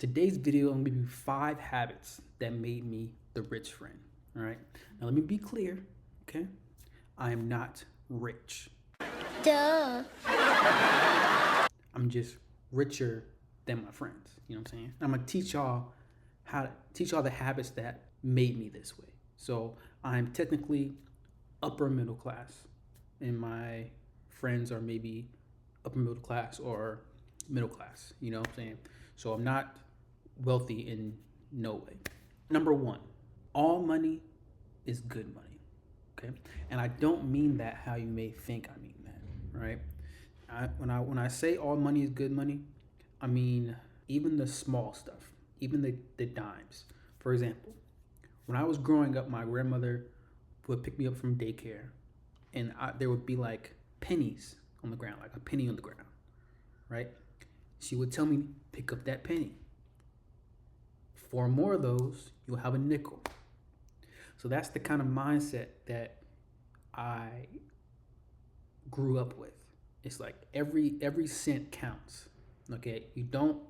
Today's video, I'm gonna give you 5 habits that made me the rich friend. All right. Now let me be clear, okay? I am not rich. Duh. I'm just richer than my friends. You know what I'm saying? I'm gonna teach y'all the habits that made me this way. So I'm technically upper middle class, and my friends are maybe upper middle class or middle class. You know what I'm saying? So I'm not wealthy in no way. Number 1, all money is good money. Okay, and I don't mean that how you may think I mean that. Right? When I say all money is good money, I mean even the small stuff, even the dimes. For example, when I was growing up, my grandmother would pick me up from daycare, and there would be like pennies on the ground, like a penny on the ground, right? She would tell me, pick up that penny. 4 more of those, you'll have a nickel. So that's the kind of mindset that I grew up with. It's like every cent counts. Okay, you don't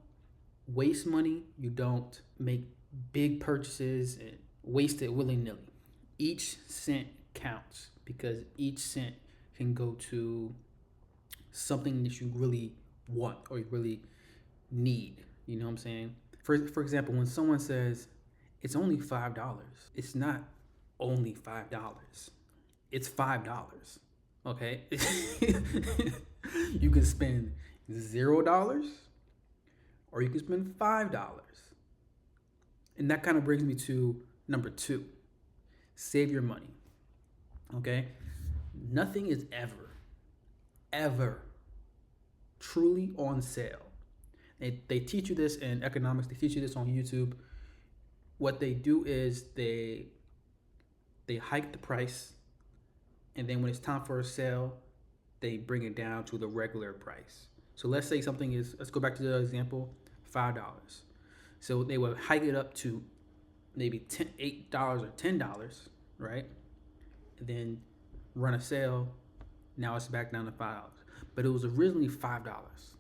waste money. You don't make big purchases and waste it willy-nilly. Each cent counts because each cent can go to something that you really want or you really need. You know what I'm saying? For example, when someone says it's only $5, it's not only $5. It's $5. Okay? You can spend $0 or you can spend $5. And that kind of brings me to number 2. Save your money. Okay? Nothing is ever truly on sale. They teach you this in economics. They teach you this on YouTube. What they do is they hike the price, and then when it's time for a sale, they bring it down to the regular price. So let's say something is, let's go back to the example, $5. So they would hike it up to maybe $8 or $10, right? And then run a sale. Now it's back down to $5. But it was originally $5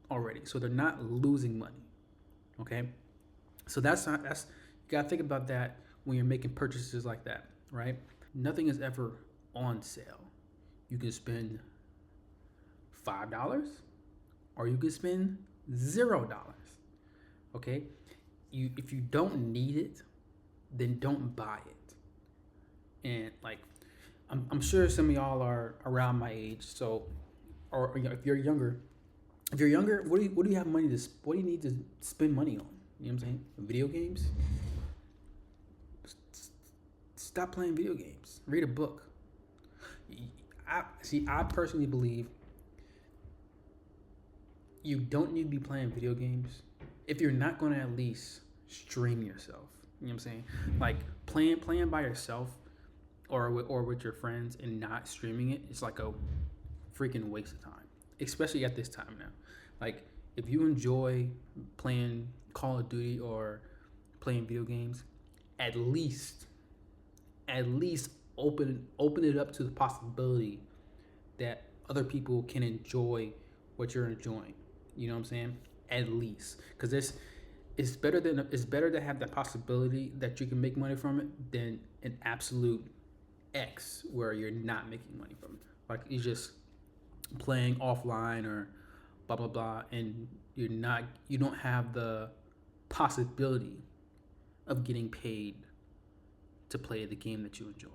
already. So they're not losing money. Okay? So you gotta think about that when you're making purchases like that, right? Nothing is ever on sale. You can spend $5 or you can spend $0. Okay? If you don't need it, then don't buy it. And like I'm sure some of y'all are around my age, so or if you're younger, what do you have money to? What do you need to spend money on? You know what I'm saying? Video games. Stop playing video games. Read a book. I personally believe you don't need to be playing video games if you're not going to at least stream yourself. You know what I'm saying? Like playing by yourself or with your friends and not streaming it, it's like a freaking waste of time. Especially at this time now. Like if you enjoy playing Call of Duty or playing video games, at least open it up to the possibility that other people can enjoy what you're enjoying. You know what I'm saying? At least, because it's better to have the possibility that you can make money from it than an absolute X where you're not making money from it. Like you're just playing offline or blah blah blah, and you don't have the possibility of getting paid to play the game that you enjoy.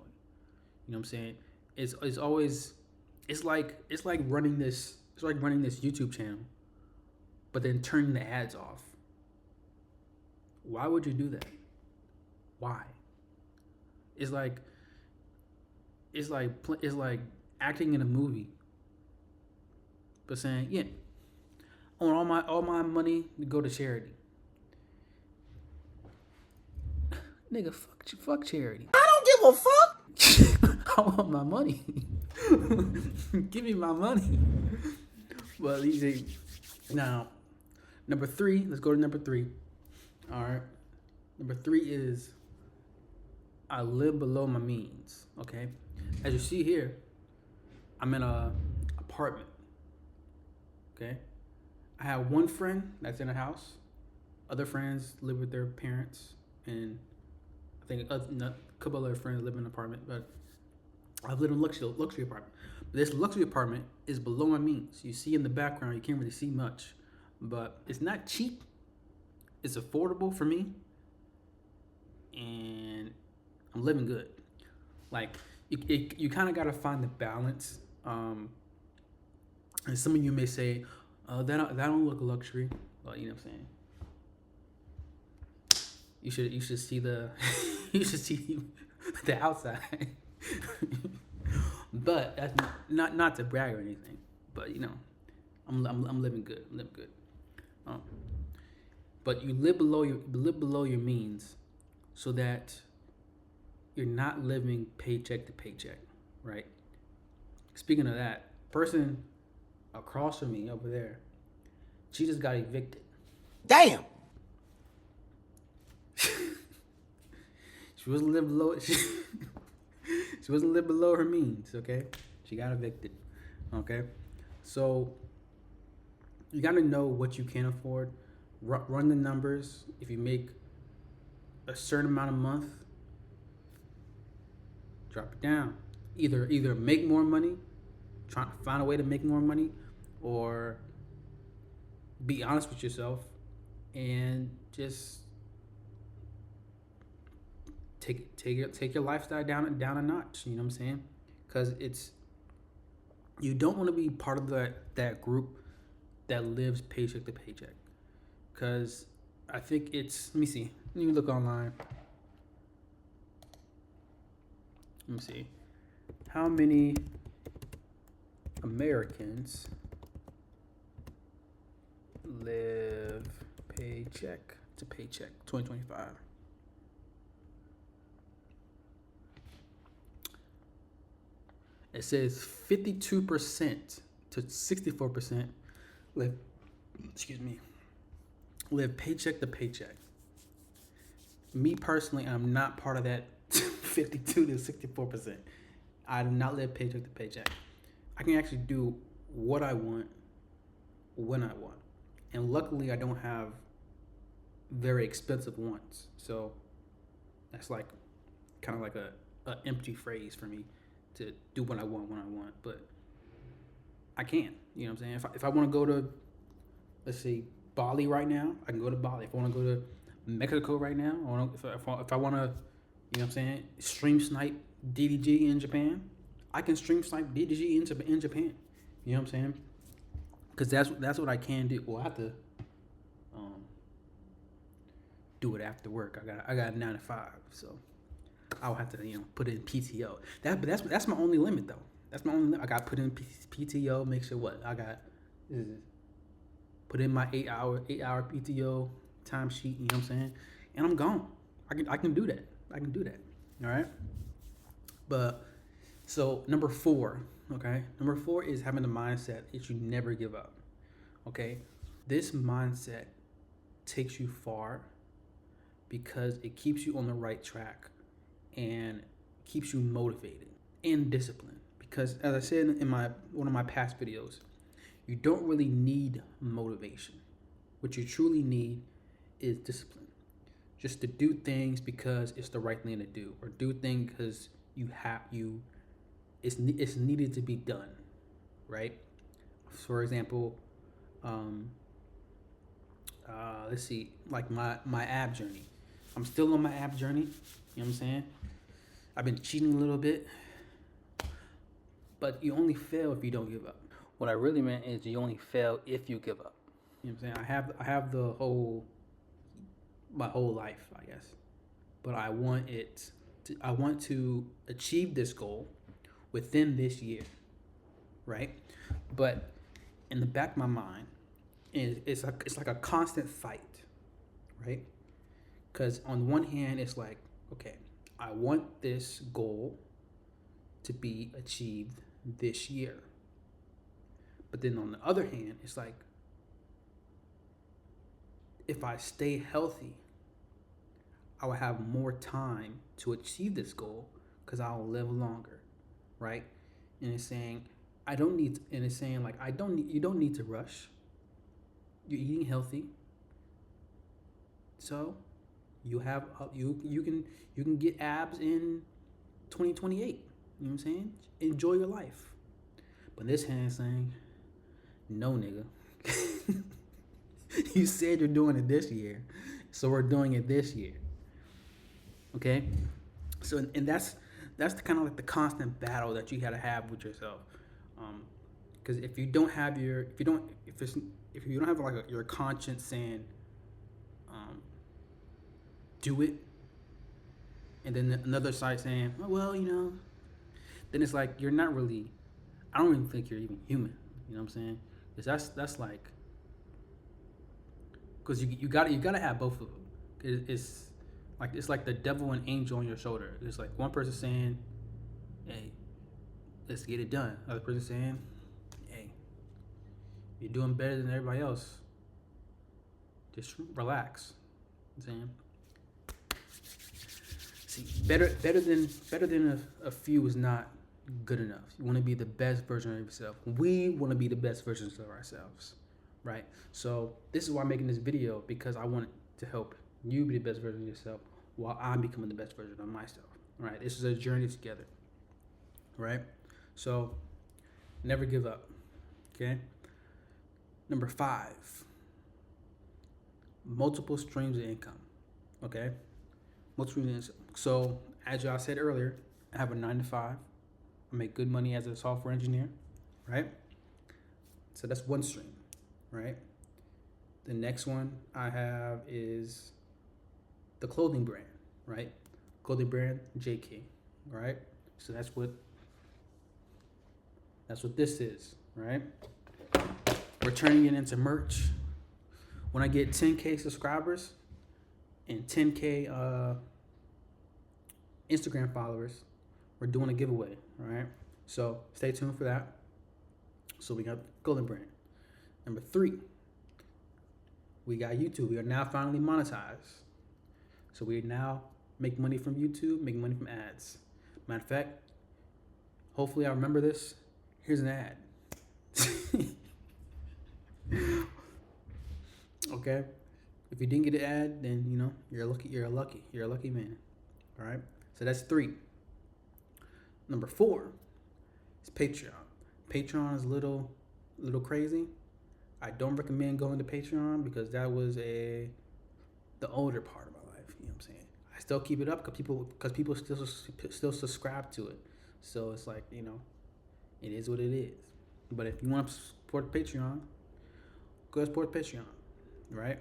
You know what I'm saying? It's like running this YouTube channel, but then turning the ads off. Why would you do that? Why? It's like acting in a movie, but saying, yeah, I want all my money to go to charity. Nigga, fuck charity. I don't give a fuck. I want my money. Give me my money. Well, easy. Now, number 3. Let's go to number 3. All right. Number 3 is I live below my means. Okay. As you see here, I'm in a apartment. Okay. I have one friend that's in a house, Other friends live with their parents, and I think a couple other friends live in an apartment. But I've lived in a luxury apartment. But this luxury apartment is below my means. You see in the background, you can't really see much, but it's not cheap. It's affordable for me, and I'm living good. Like you kind of got to find the balance. And some of you may say, that don't look luxury. Well, you know what I'm saying. You should see the you should see the outside. But that's not to brag or anything. But you know, I'm living good. I'm living good. Um, but you live below your means, so that you're not living paycheck to paycheck, right? Speaking of that, person across from me over there, she just got evicted. Damn. She wasn't live below. She wasn't live below her means. Okay, she got evicted. Okay, so you got to know what you can afford. Run the numbers. If you make a certain amount a month, drop it down. Either make more money, try to find a way to make more money, or be honest with yourself and just take your lifestyle down a notch. You know what I'm saying? Because you don't want to be part of that group that lives paycheck to paycheck. Because I think let me see. Let me look online. Let me see. How many Americans live paycheck to paycheck 2025? It says 52% to 64% live live paycheck to paycheck. Me personally, I'm not part of that 52 to 64%. I do not live paycheck to paycheck. I can actually do what I want when I want. And luckily I don't have very expensive wants. So that's like kind of like a empty phrase for me to do what I want when I want. But I can, you know what I'm saying? If I want to go to, let's say, Bali right now, I can go to Bali. If I want to go to Mexico right now, if I want to, you know what I'm saying, stream snipe DDG in Japan, I can stream snipe DDG in Japan. You know what I'm saying? Because that's what I can do. Well, I have to do it after work. I got a 9 to 5, so I'll have to put in PTO. That's my only limit though. That's my only limit. I got to put in PTO. Make sure what I got is put in my 8-hour PTO timesheet. You know what I'm saying? And I'm gone. I can do that. I can do that. All right. But so number 4, okay. Number 4 is having the mindset that you never give up. Okay, this mindset takes you far because it keeps you on the right track and keeps you motivated and disciplined. Because as I said in one of my past videos, you don't really need motivation. What you truly need is discipline. Just to do things because it's the right thing to do, or do things because it's needed to be done, right? For example, let's see, like my ab journey. I'm still on my ab journey. You know what I'm saying? I've been cheating a little bit, but you only fail if you don't give up. What I really meant is you only fail if you give up. You know what I'm saying? I have my whole life, I guess, but I want to achieve this goal within this year, right? But in the back of my mind, it's like a constant fight, right? Because on one hand, it's like, okay, I want this goal to be achieved this year. But then on the other hand, it's like, if I stay healthy, I will have more time to achieve this goal because I'll live longer, right? And it's saying, you don't need to rush. You're eating healthy. So you have you can get abs in 2028. You know what I'm saying? Enjoy your life. But this hand saying, no, nigga. You said you're doing it this year, so we're doing it this year. Okay? So, and that's the kind of like the constant battle that you gotta have with yourself. Because if you don't have your, if you don't have like your conscience saying, do it, and then another side saying, oh, well, you know, then it's like you're not really. I don't even think you're even human. You know what I'm saying? Because that's like, because you gotta have both of them. It's like the devil and angel on your shoulder. It's like one person saying, hey, let's get it done. Other person saying, hey, you're doing better than everybody else. Just relax. You know what I'm saying? See, better than a few is not good enough. You want to be the best version of yourself. We want to be the best versions of ourselves, right? So this is why I'm making this video, because I want to help you be the best version of yourself while I'm becoming the best version of myself. All right, this is a journey together, right? So never give up. Okay. Number 5, multiple streams of income. Okay, multiple streams of income. So as y'all said earlier, I have a 9-to-5. I make good money as a software engineer, right? So that's one stream, right? The next one I have is the clothing brand, right? Clothing brand, JK, right? So that's what this is, right? We're turning it into merch. When I get 10K subscribers and 10K Instagram followers, we're doing a giveaway, all right? So stay tuned for that. So we got clothing brand. Number 3, we got YouTube. We are now finally monetized. So we now make money from YouTube, make money from ads. Matter of fact, hopefully I remember this. Here's an ad. Okay? If you didn't get an ad, then you know you're a lucky man. All right? So that's 3. Number 4 is Patreon. Patreon is a little crazy. I don't recommend going to Patreon because that was the older part of my life. You know what I'm saying? I still keep it up because people still subscribe to it. So it's like, you know, it is what it is. But if you want to support Patreon, go support Patreon, right?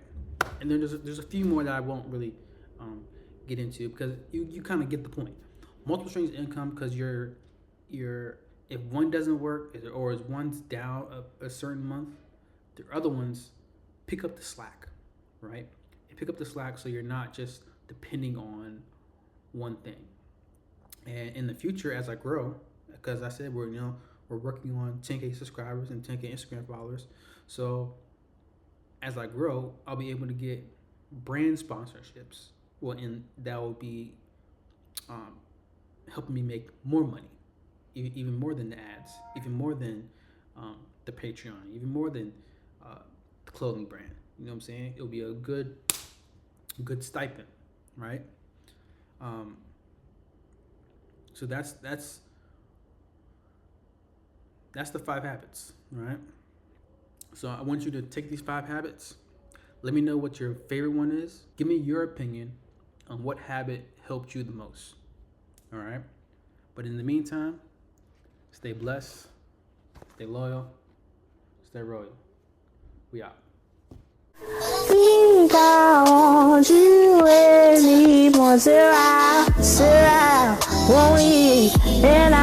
And then there's a few more that I won't really get into because you kind of get the point. Multiple streams of income because you're if one doesn't work or if one's down a certain month, the other ones pick up the slack, right? You pick up the slack so you're not just depending on one thing. And in the future, as I grow, because I said we're working on 10K subscribers and 10K Instagram followers. So as I grow, I'll be able to get brand sponsorships. Well, and that will be helping me make more money, even more than the ads, even more than the Patreon, even more than the clothing brand. You know what I'm saying? It'll be a good stipend, right? So that's the 5 habits, right? So I want you to take these 5 habits. Let me know what your favorite one is. Give me your opinion on what habit helped you the most. All right? But in the meantime, stay blessed, stay loyal, stay royal. We out. 应该忘记为你莫自然，自然，我已原来。